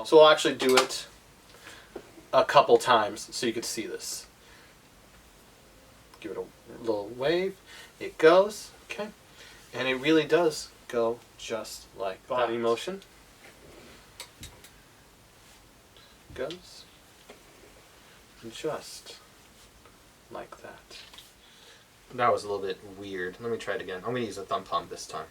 So I'll actually do it a couple times so you could see this. Give it a little wave. It goes, okay? And it really does go just like body motion. Goes just like that. That was a little bit weird. Let me try it again. I'm going to use a thumb palm this time.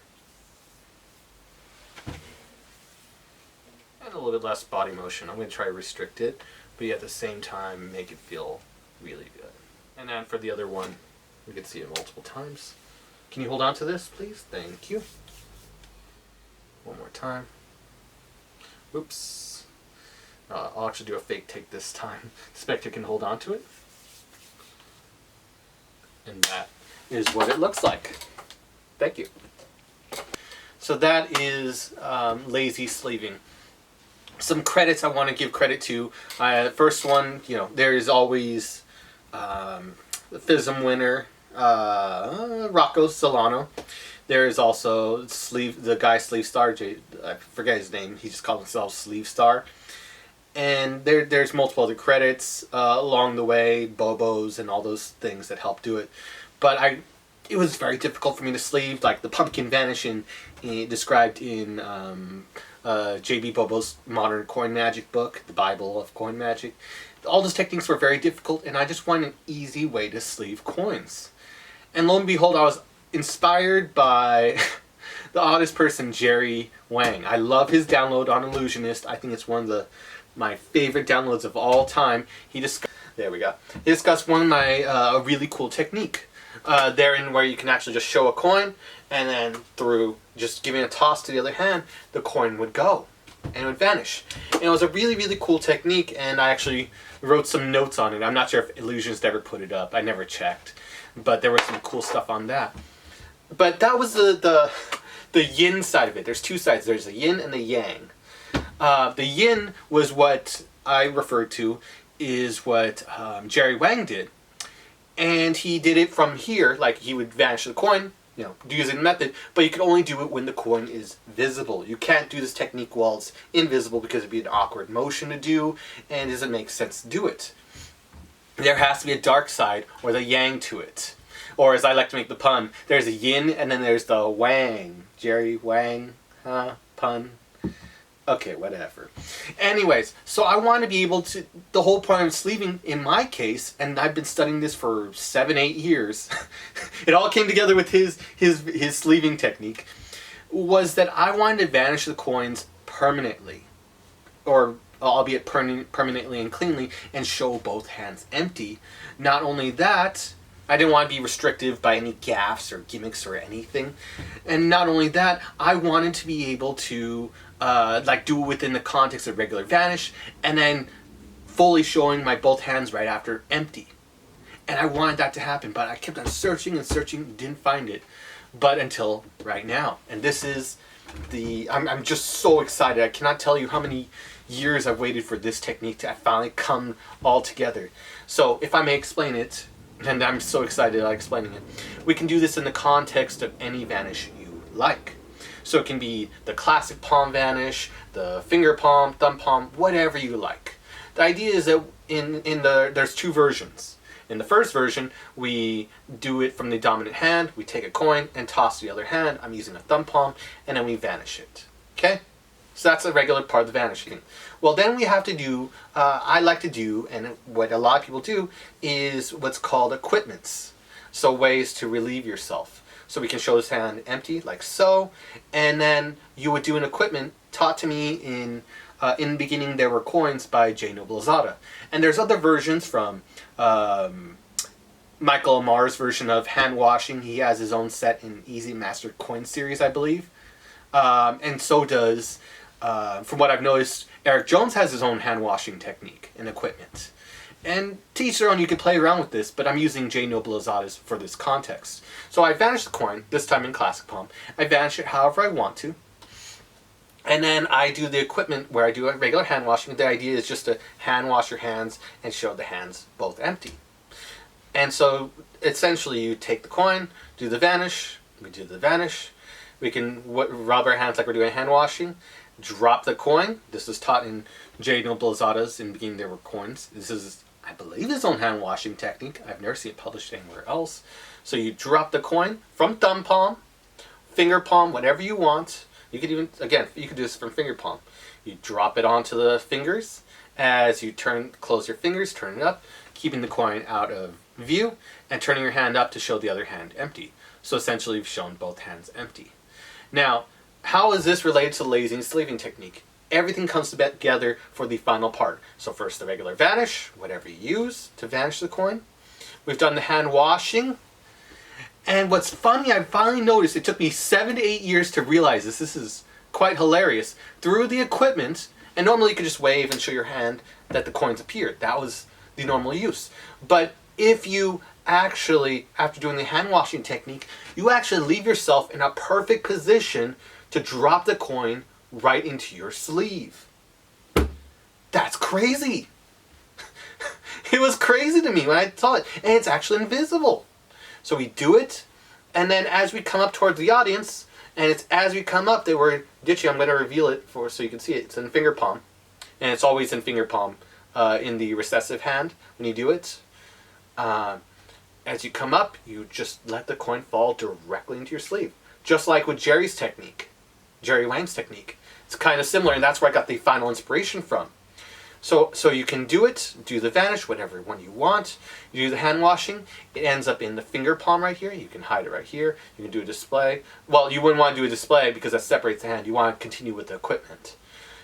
And a little bit less body motion. I'm going to try to restrict it, but at the same time make it feel really good. And then for the other one, we can see it multiple times. Can you hold on to this, please? Thank you. One more time. Oops. I'll actually do a fake take this time. The spectator can hold on to it. And that is what it looks like. Thank you. So that is lazy sleeving. Some credits I want to give credit to. First one, there is always the FISM winner, Rocco Solano. There is also the guy Sleeve Star. I forget his name. He just called himself Sleeve Star. And there's multiple other credits along the way, Bobos and all those things that help do it. But it was very difficult for me to sleeve, like the pumpkin vanishing described in J.B. Bobo's Modern Coin Magic book, the Bible of Coin Magic. All those techniques were very difficult, and I just wanted an easy way to sleeve coins. And lo and behold, I was inspired by the oddest person, Jerry Wang. I love his download on Illusionist. I think it's one of my favorite downloads of all time. There we go. He discussed one of my a really cool technique therein where you can actually just show a coin, and then through just giving a toss to the other hand, the coin would go and it would vanish. And it was a really, really cool technique, and I actually wrote some notes on it. I'm not sure if Illusionist ever put it up. I never checked, but there was some cool stuff on that. But that was the yin side of it. There's two sides. There's the yin and the yang. The yin was what I referred to is what Jerry Wang did. And he did it from here, like he would vanish the coin, using the method, but you can only do it when the coin is visible. You can't do this technique while it's invisible because it'd be an awkward motion to do, and it doesn't make sense to do it. There has to be a dark side, or the yang to it. Or as I like to make the pun, there's a yin and then there's the wang. Jerry Wang, pun. Okay, whatever. Anyways, so I want to be able to, the whole point of sleeving in my case, and I've been studying this for 7-8 years, it all came together with his sleeving technique, was that I wanted to vanish the coins permanently, or albeit permanently and cleanly, and show both hands empty. Not only that, I didn't want to be restrictive by any gaffes or gimmicks or anything. And not only that, I wanted to be able to do it within the context of regular vanish, and then fully showing my both hands right after empty. And I wanted that to happen, but I kept on searching and searching, didn't find it, but until right now. And this is I'm just so excited. I cannot tell you how many years I've waited for this technique to finally come all together. So if I may explain it, and I'm so excited about explaining it, we can do this in the context of any vanish you like. So it can be the classic palm vanish, the finger palm, thumb palm, whatever you like. The idea is that there's two versions. In the first version, we do it from the dominant hand, we take a coin and toss the other hand, I'm using a thumb palm, and then we vanish it. Okay? So that's a regular part of the vanishing. Well, then we have to do, I like to do, and what a lot of people do, is what's called equipments. So ways to relieve yourself. So we can show this hand empty, like so, and then you would do an equipment taught to me in the beginning. There were coins by J. Noblezada. And there's other versions from Michael Amar's version of hand washing. He has his own set in Easy Mastered Coin series, I believe. And so does, from what I've noticed, Eric Jones has his own hand washing technique and equipment. And to each their own, you can play around with this, but I'm using J. Noblezada's for this context. So I vanish the coin, this time in Classic Palm. I vanish it however I want to. And then I do the equipment where I do a regular hand washing. The idea is just to hand wash your hands and show the hands both empty. And so essentially you take the coin, do the vanish, we do the vanish. We can rub our hands like we're doing hand washing. drop the coin. This is taught in J. Noble Lozada's In Beginning There Were Coins. This is, I believe, his own hand washing technique. I've never seen it published anywhere else. So you drop the coin from thumb palm, finger palm, whatever you want. You could even, again, you could do this from finger palm. You drop it onto the fingers. As you close your fingers, turn it up, keeping the coin out of view, and turning your hand up to show the other hand empty. So essentially you've shown both hands empty. Now, how is this related to lazing sleeving technique? Everything comes together for the final part. So first the regular vanish, whatever you use to vanish the coin. We've done the hand washing. And what's funny, I finally noticed, it took me 7 to 8 years to realize this. This is quite hilarious. Through the equipment, and normally you could just wave and show your hand that the coins appeared. That was the normal use. But if you actually, after doing the hand washing technique, you actually leave yourself in a perfect position to drop the coin right into your sleeve. That's crazy. It was crazy to me when I saw it. And it's actually invisible. So we do it, and then as we come up towards the audience, and it's as we come up that we're ditching. I'm going to reveal it so you can see it. It's in finger palm, and it's always in finger palm in the recessive hand when you do it. As you come up, you just let the coin fall directly into your sleeve, just like with Jerry Wang's technique. It's kind of similar, and that's where I got the final inspiration from. So you can do it, do the vanish, whatever one you want. You do the hand washing. It ends up in the finger palm right here. You can hide it right here. You can do a display. Well, you wouldn't want to do a display because that separates the hand. You want to continue with the equipment.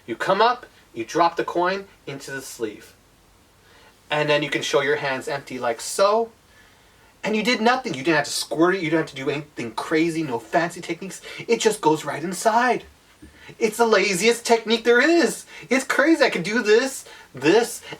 You come up, you drop the coin into the sleeve. And then you can show your hands empty like so. And you did nothing. You didn't have to squirt it. You didn't have to do anything crazy, no fancy techniques. It just goes right inside. It's the laziest technique there is. It's crazy. I can do this,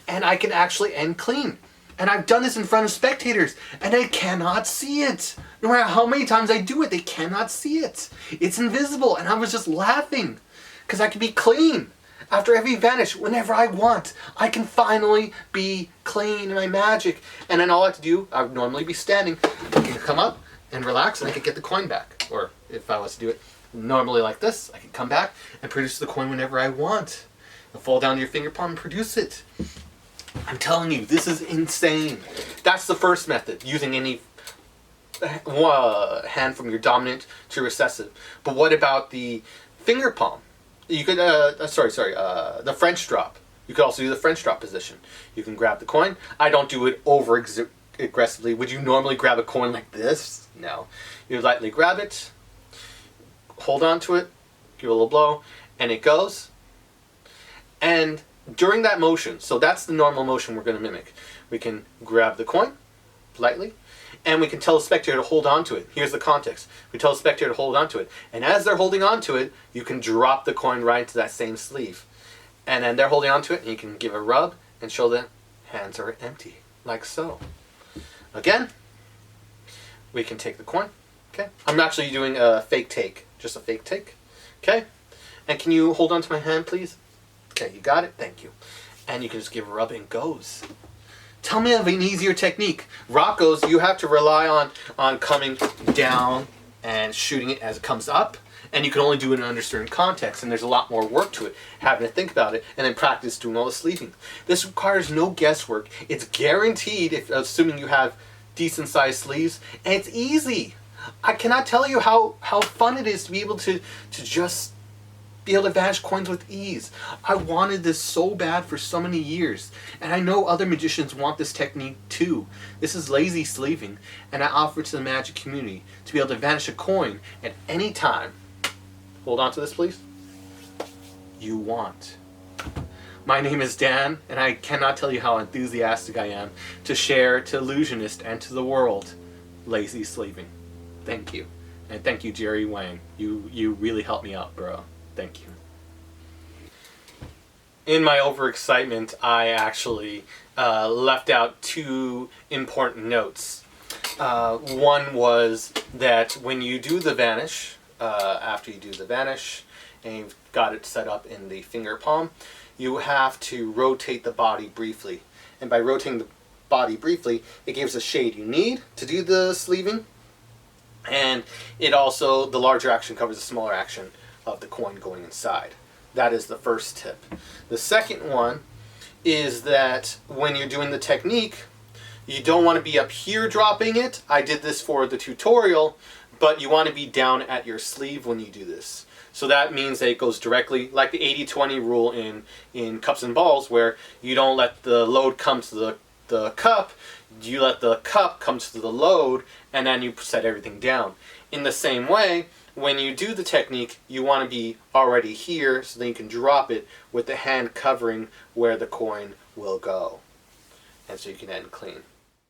and I can actually end clean. And I've done this in front of spectators, and they cannot see it. No matter how many times I do it, they cannot see it. It's invisible, and I was just laughing because I can be clean. After every vanish, whenever I want, I can finally be clean in my magic. And then all I have to do, I would normally be standing. I can come up and relax, and I can get the coin back. Or if I was to do it normally like this, I can come back and produce the coin whenever I want. You'll fall down to your finger palm and produce it. I'm telling you, this is insane. That's the first method, using any hand from your dominant to recessive. But what about the finger palm? You could, the French drop. You could also do the French drop position. You can grab the coin. I don't do it over aggressively. Would you normally grab a coin like this? No. You lightly grab it, hold on to it, give it a little blow, and it goes. And during that motion, so that's the normal motion we're going to mimic. We can grab the coin lightly, and we can tell the spectator to hold on to it. Here's the context. We tell the spectator to hold on to it. And as they're holding on to it, you can drop the coin right into that same sleeve. And then they're holding on to it, and you can give a rub and show that hands are empty, like so. Again, we can take the coin. Okay, I'm actually doing a fake take, just a fake take. Okay, and can you hold on to my hand, please? Okay, you got it. Thank you. And you can just give a rub and it goes. Tell me of an easier technique. Rocco's, you have to rely on coming down and shooting it as it comes up, and you can only do it in under certain context, and there's a lot more work to it, having to think about it, and then practice doing all the sleeving. This requires no guesswork. It's guaranteed, assuming you have decent sized sleeves, and it's easy. I cannot tell you how fun it is to be able to just be able to vanish coins with ease. I wanted this so bad for so many years, and I know other magicians want this technique too. This is lazy sleeving, and I offer it to the magic community to be able to vanish a coin at any time. Hold on to this, please. You want. My name is Dan, and I cannot tell you how enthusiastic I am to share to illusionists and to the world lazy sleeving. Thank you. And thank you, Jerry Wang. You really helped me out, bro. Thank you. In my overexcitement, I actually left out two important notes. One was that when you do the vanish, after you do the vanish, and you've got it set up in the finger palm, you have to rotate the body briefly. And by rotating the body briefly, it gives the shade you need to do the sleeving. And it also, the larger action covers the smaller action of the coin going inside. That is the first tip. The second one is that when you're doing the technique, you don't want to be up here dropping it. I did this for the tutorial, but you want to be down at your sleeve when you do this. So that means that it goes directly, like the 80-20 rule in cups and balls, where you don't let the load come to the cup, you let the cup come to the load, and then you set everything down. In the same way, when you do the technique, you want to be already here so that you can drop it with the hand covering where the coin will go. And so you can end clean.